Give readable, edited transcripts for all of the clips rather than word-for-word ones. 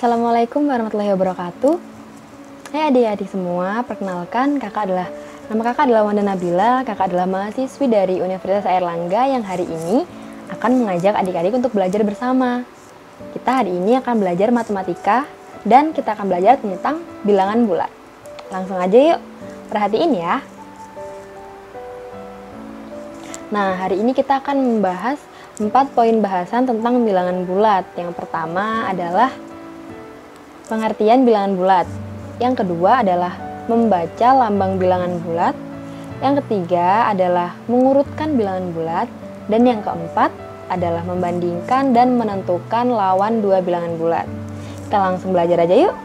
Assalamualaikum warahmatullahi wabarakatuh. Hai adik-adik semua, perkenalkan nama kakak adalah Wanda Nabila. Kakak adalah mahasiswi dari Universitas Airlangga yang hari ini akan mengajak adik-adik untuk belajar bersama. Kita hari ini akan belajar matematika dan kita akan belajar tentang bilangan bulat. Langsung aja yuk, perhatiin ya. Nah, hari ini kita akan membahas 4 poin bahasan tentang bilangan bulat. Yang pertama adalah pengertian bilangan bulat. Yang kedua adalah membaca lambang bilangan bulat. Yang ketiga adalah mengurutkan bilangan bulat. Dan yang keempat adalah membandingkan dan menentukan lawan dua bilangan bulat. Kita langsung belajar aja yuk.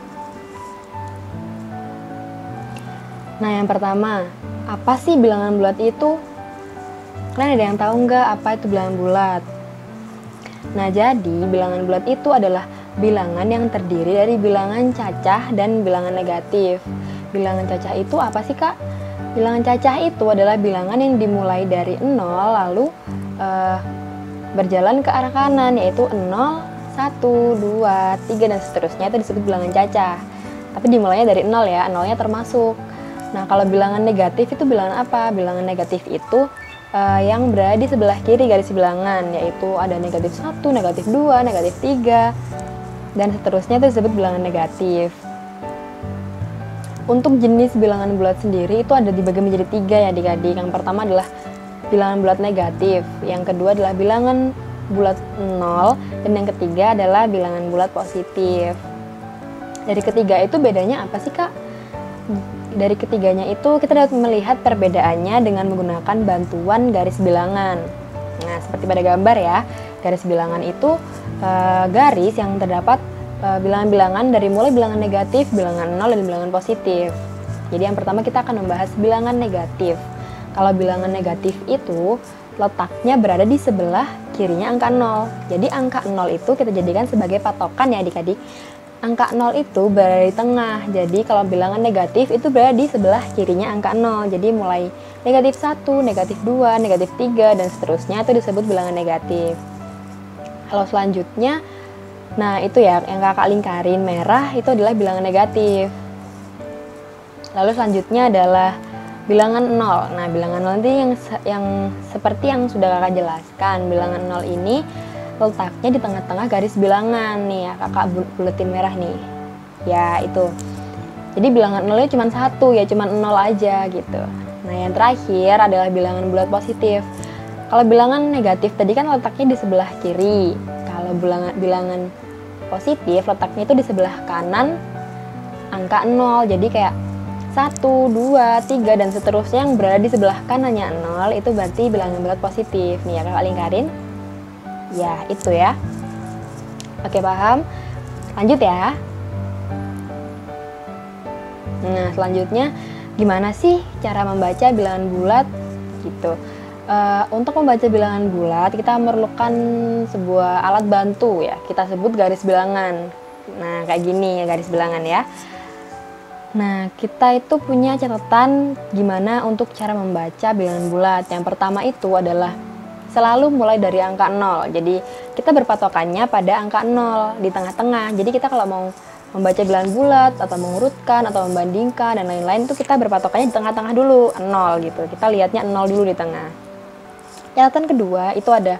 Nah, yang pertama, apa sih bilangan bulat itu? Kalian ada yang tahu nggak apa itu bilangan bulat? Nah, jadi bilangan bulat itu adalah bilangan yang terdiri dari bilangan cacah dan bilangan negatif. Bilangan cacah itu apa sih, Kak? Bilangan cacah itu adalah bilangan yang dimulai dari 0 lalu berjalan ke arah kanan, yaitu 0, 1, 2, 3, dan seterusnya. Itu disebut bilangan cacah. Tapi dimulainya dari 0 ya, 0-nya termasuk. Nah, kalau bilangan negatif itu bilangan apa? Bilangan negatif itu yang berada di sebelah kiri garis bilangan, yaitu ada negatif 1, negatif 2, negatif 3, dan seterusnya itu disebut bilangan negatif. Untuk jenis bilangan bulat sendiri itu ada dibagi menjadi 3 ya adik-adik. Yang pertama adalah bilangan bulat negatif, yang kedua adalah bilangan bulat 0, dan yang ketiga adalah bilangan bulat positif. Dari ketiga itu bedanya apa sih, Kak? Dari ketiganya itu kita dapat melihat perbedaannya dengan menggunakan bantuan garis bilangan. Nah, seperti pada gambar ya, garis bilangan itu garis yang terdapat bilangan-bilangan dari mulai bilangan negatif, bilangan 0, dan bilangan positif. Jadi yang pertama kita akan membahas bilangan negatif. Kalau bilangan negatif itu letaknya berada di sebelah kirinya angka 0. Jadi angka 0 itu kita jadikan sebagai patokan ya adik-adik. Angka 0 itu berada di tengah. Jadi kalau bilangan negatif itu berada di sebelah kirinya angka 0. Jadi mulai negatif 1, negatif 2, negatif 3, dan seterusnya itu disebut bilangan negatif. Kalau selanjutnya, nah itu ya yang kakak lingkarin merah itu adalah bilangan negatif. Lalu selanjutnya adalah bilangan 0. Nah, bilangan 0 ini yang seperti yang sudah kakak jelaskan. Bilangan 0 ini letaknya di tengah-tengah garis bilangan nih ya, kakak buletin merah nih. Ya, itu. Jadi bilangan 0-nya cuma 1 ya, cuma 0 aja gitu. Nah, yang terakhir adalah bilangan bulat positif. Kalau bilangan negatif tadi kan letaknya di sebelah kiri. Kalau bilangan positif letaknya itu di sebelah kanan angka 0. Jadi kayak 1, 2, 3, dan seterusnya yang berada di sebelah kanannya 0 itu berarti bilangan bulat positif. Nih ya, kakak lingkarin. Ya, itu ya. Oke, paham? Lanjut ya. Nah, selanjutnya gimana sih cara membaca bilangan bulat gitu. Untuk membaca bilangan bulat kita memerlukan sebuah alat bantu ya, kita sebut garis bilangan. Nah, kayak gini ya garis bilangan ya. Nah, kita itu punya catatan gimana untuk cara membaca bilangan bulat. Yang pertama itu adalah selalu mulai dari angka 0. Jadi kita berpatokannya pada angka 0 di tengah-tengah. Jadi kita kalau mau membaca bilangan bulat atau mengurutkan atau membandingkan dan lain-lain itu kita berpatokannya di tengah-tengah dulu, 0 gitu. Kita lihatnya 0 dulu di tengah. Catatan kedua itu ada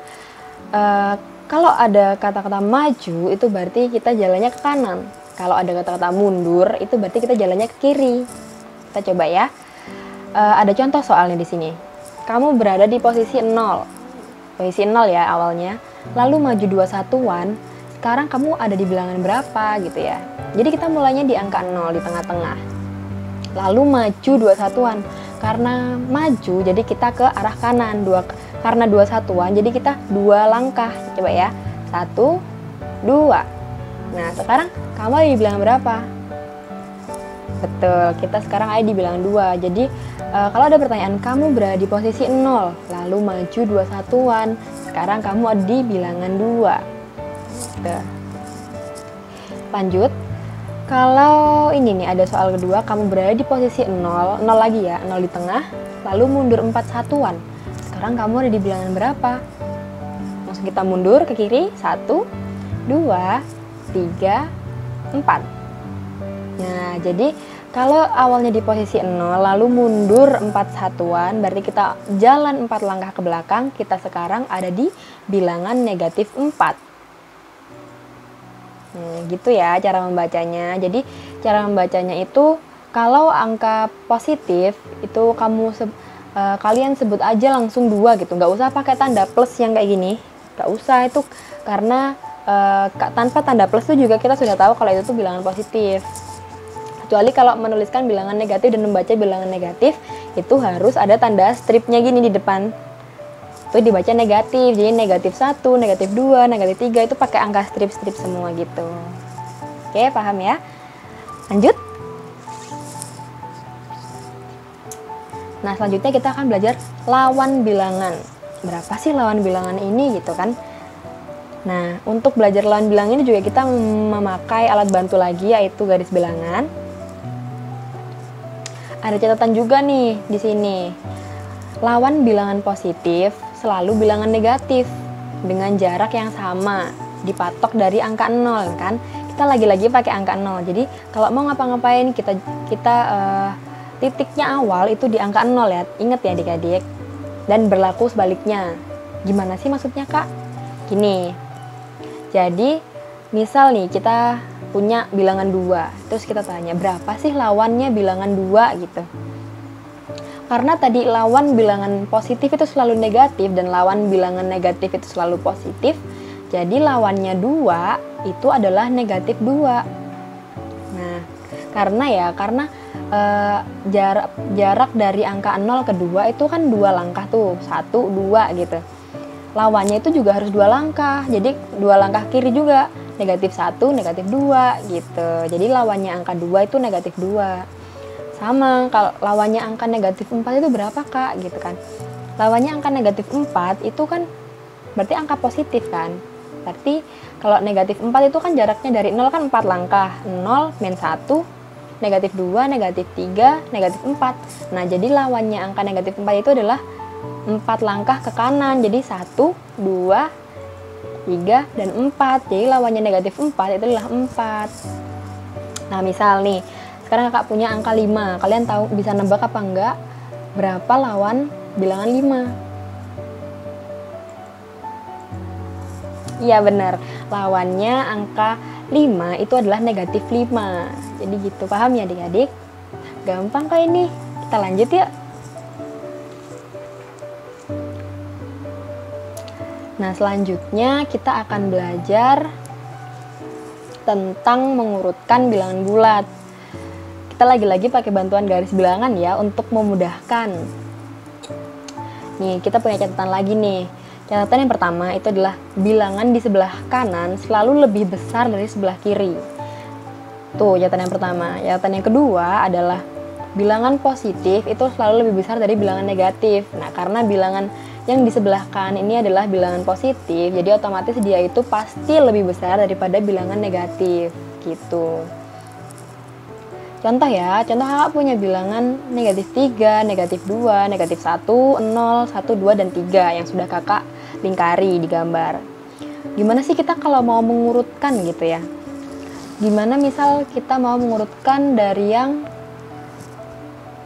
kalau ada kata-kata maju itu berarti kita jalannya ke kanan. Kalau ada kata-kata mundur itu berarti kita jalannya ke kiri. Kita coba ya. Ada contoh soalnya di sini. Kamu berada di posisi 0. Posisi 0 ya awalnya. Lalu maju 2 satuan. Sekarang kamu ada di bilangan berapa gitu ya. Jadi kita mulainya di angka 0 di tengah-tengah. Lalu maju 2 satuan. Karena maju jadi kita ke arah kanan. Karena 2 satuan jadi kita 2 langkah. Coba ya. 1, 2. Nah, sekarang kamu ada di bilangan berapa? Betul, kita sekarang ada di bilangan 2. Jadi kalau ada pertanyaan, kamu berada di posisi 0, lalu maju 2 satuan. Sekarang kamu ada di bilangan 2. Gitu. Lanjut. Kalau ini nih ada soal kedua, kamu berada di posisi 0, 0 lagi ya, 0 di tengah, lalu mundur 4 satuan. Sekarang kamu ada di bilangan berapa? Langsung kita mundur ke kiri, 1, 2, 3, 4. Nah, jadi kalau awalnya di posisi 0 lalu mundur 4 satuan, berarti kita jalan 4 langkah ke belakang, kita sekarang ada di bilangan negatif 4. Gitu ya cara membacanya. Jadi cara membacanya itu kalau angka positif itu kalian sebut aja langsung 2 gitu, nggak usah pakai tanda plus yang kayak gini, nggak usah itu karena tanpa tanda plus itu juga kita sudah tahu kalau itu tuh bilangan positif. Kecuali kalau menuliskan bilangan negatif dan membaca bilangan negatif itu harus ada tanda stripnya gini di depan. Itu dibaca negatif, jadi negatif 1, negatif 2, negatif 3 itu pakai angka strip-strip semua gitu. Oke, paham ya? Lanjut. Nah, selanjutnya kita akan belajar lawan bilangan. Berapa sih lawan bilangan ini gitu kan? Nah, untuk belajar lawan bilangan ini juga kita memakai alat bantu lagi yaitu garis bilangan. Ada catatan juga nih di sini. Lawan bilangan positif selalu bilangan negatif dengan jarak yang sama, dipatok dari angka 0 kan. Kita lagi-lagi pakai angka 0. Jadi kalau mau ngapa-ngapain kita titiknya awal itu di angka 0 ya. Ingat ya adik-adik. Dan berlaku sebaliknya. Gimana sih maksudnya, Kak? Gini. Jadi misal nih kita punya bilangan 2, terus kita tanya berapa sih lawannya bilangan 2 gitu. Karena tadi lawan bilangan positif itu selalu negatif dan lawan bilangan negatif itu selalu positif, jadi lawannya 2 itu adalah negatif 2. Nah, karena jarak dari angka 0 ke 2 itu kan 2 langkah tuh, 1, 2 gitu. Lawannya itu juga harus 2 langkah, jadi 2 langkah kiri juga, negatif 1, negatif 2 gitu. Jadi lawannya angka 2 itu negatif 2. Sama, kalau lawannya angka negatif 4 itu berapa, Kak? Gitu kan. Lawannya angka negatif 4 itu kan berarti angka positif kan. Berarti kalau negatif 4 itu kan jaraknya dari 0 kan 4 langkah. 0, min 1, negatif 2, negatif 3, negatif 4. Nah, jadi lawannya angka negatif 4 itu adalah 4 langkah ke kanan. Jadi 1, 2, 3, dan 4. Jadi lawannya negatif 4 itu adalah 4. Nah, misal nih, sekarang kakak punya angka 5. Kalian tahu bisa nebak apa enggak? Berapa lawan bilangan 5? Iya benar. Lawannya angka 5 itu adalah negatif 5. Jadi gitu. Paham ya adik-adik? Gampang kok ini. Kita lanjut yuk. Nah, selanjutnya kita akan belajar tentang mengurutkan bilangan bulat. Kita lagi-lagi pakai bantuan garis bilangan ya untuk memudahkan. Nih, kita punya catatan lagi nih. Catatan yang pertama itu adalah bilangan di sebelah kanan selalu lebih besar dari sebelah kiri. Tuh, catatan yang pertama. Catatan yang kedua adalah bilangan positif itu selalu lebih besar dari bilangan negatif. Nah, karena bilangan yang di sebelah kanan ini adalah bilangan positif, jadi otomatis dia itu pasti lebih besar daripada bilangan negatif gitu. Contoh ya, contoh kakak punya bilangan negatif 3, negatif 2, negatif 1, 0, 1, 2, dan 3 yang sudah kakak lingkari di gambar. Gimana sih kita kalau mau mengurutkan gitu ya? Gimana misal kita mau mengurutkan dari yang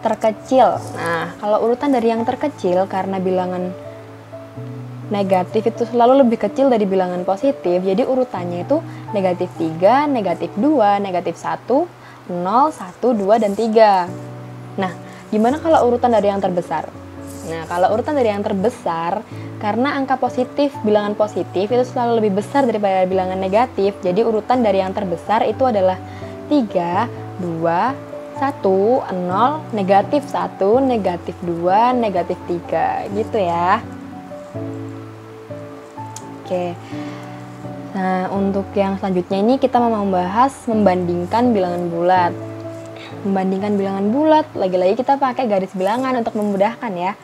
terkecil? Nah, kalau urutan dari yang terkecil karena bilangan negatif itu selalu lebih kecil dari bilangan positif, jadi urutannya itu negatif 3, negatif 2, negatif 1, 0, 1, 2, dan 3. Nah, gimana kalau urutan dari yang terbesar? Nah, kalau urutan dari yang terbesar, karena angka positif, bilangan positif itu selalu lebih besar daripada bilangan negatif, jadi urutan dari yang terbesar itu adalah 3, 2, 1, 0, negatif 1, negatif 2, negatif 3, gitu ya. Oke. Nah, untuk yang selanjutnya ini kita mau membahas membandingkan bilangan bulat. Membandingkan bilangan bulat, lagi-lagi kita pakai garis bilangan untuk memudahkan ya.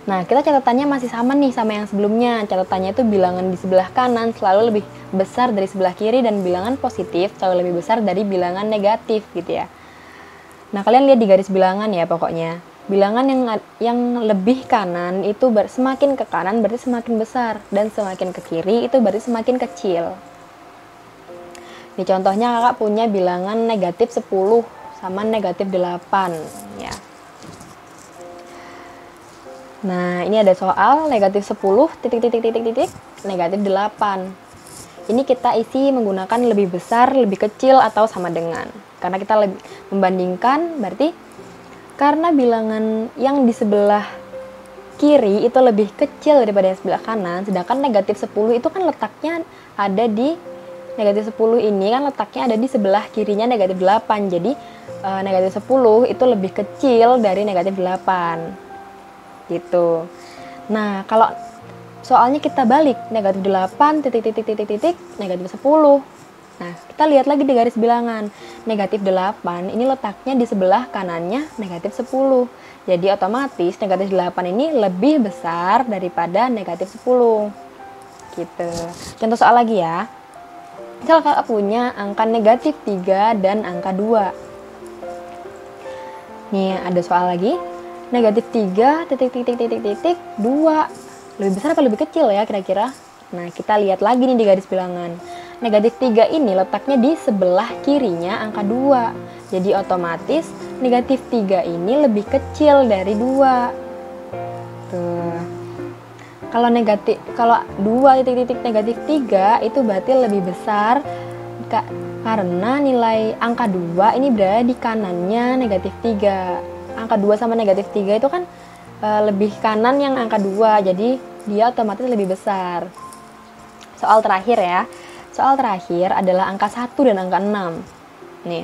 Nah, kita catatannya masih sama nih sama yang sebelumnya. Catatannya itu bilangan di sebelah kanan selalu lebih besar dari sebelah kiri dan bilangan positif selalu lebih besar dari bilangan negatif gitu ya. Nah, kalian lihat di garis bilangan ya pokoknya. Bilangan yang lebih kanan itu semakin ke kanan berarti semakin besar, dan semakin ke kiri itu berarti semakin kecil. Nih contohnya kakak punya bilangan negatif 10 sama negatif 8 ya. Nah ini ada soal negatif 10 negatif 8. Ini kita isi menggunakan lebih besar, lebih kecil, atau sama dengan. Karena kita membandingkan, berarti karena bilangan yang di sebelah kiri itu lebih kecil daripada yang sebelah kanan, sedangkan negatif 10 itu kan letaknya ada di negatif 10 ini kan letaknya ada di sebelah kirinya negatif 8. Jadi negatif 10 itu lebih kecil dari negatif 8. Gitu. Nah, kalau soalnya kita balik negatif 8 negatif 10. Nah, kita lihat lagi di garis bilangan. Negatif 8 ini letaknya di sebelah kanannya negatif 10. Jadi otomatis negatif 8 ini lebih besar daripada negatif 10. Gitu. Contoh soal lagi ya. Misal kakak punya angka negatif 3 dan angka 2. Nih ada soal lagi. Negatif 3 2. Lebih besar atau lebih kecil ya kira-kira? Nah kita lihat lagi nih di garis bilangan. Negatif 3 ini letaknya di sebelah kirinya angka 2. Jadi otomatis negatif 3 ini lebih kecil dari 2. Tuh. Kalau 2 negatif 3 itu berarti lebih besar karena nilai angka 2 ini berada di kanannya negatif 3. Angka 2 sama negatif 3 itu kan lebih kanan yang angka 2, jadi dia otomatis lebih besar. Soal terakhir ya. Soal terakhir adalah angka 1 dan angka 6. Nih.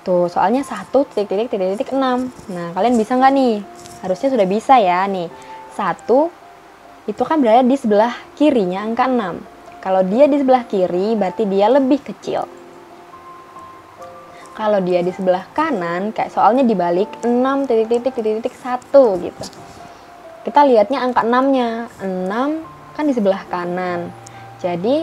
Tuh, soalnya 1 6. Nah, kalian bisa nggak nih? Harusnya sudah bisa ya nih. 1 itu kan berada di sebelah kirinya angka 6. Kalau dia di sebelah kiri, berarti dia lebih kecil. Kalau dia di sebelah kanan, kayak soalnya dibalik 6 1 gitu. Kita lihatnya angka 6-nya. 6 kan di sebelah kanan. Jadi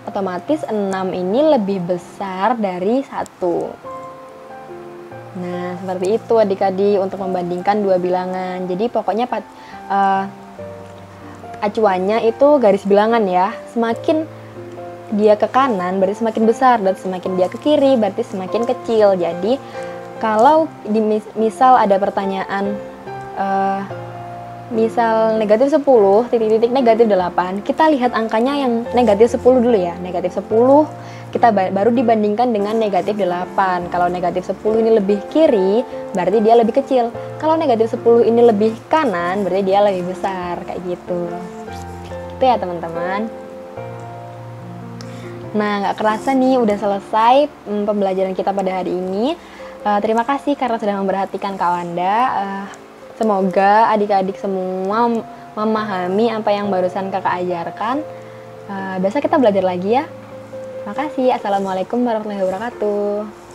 otomatis 6 ini lebih besar dari 1. Nah, seperti itu adik-adik untuk membandingkan dua bilangan. Jadi pokoknya acuannya itu garis bilangan ya. Semakin dia ke kanan berarti semakin besar, dan semakin dia ke kiri berarti semakin kecil. Jadi kalau misal ada pertanyaan misal negatif 10 negatif 8, kita lihat angkanya yang negatif 10 dulu ya. Negatif 10 kita baru dibandingkan dengan negatif 8. Kalau negatif 10 ini lebih kiri berarti dia lebih kecil. Kalau negatif 10 ini lebih kanan berarti dia lebih besar, kayak gitu. Itu ya teman-teman. Nah, nggak kerasa nih udah selesai pembelajaran kita pada hari ini. Terima kasih karena sudah memperhatikan Kak Wanda. Semoga adik-adik semua memahami apa yang barusan kakak ajarkan. Besok kita belajar lagi ya. Makasih. Assalamualaikum warahmatullahi wabarakatuh.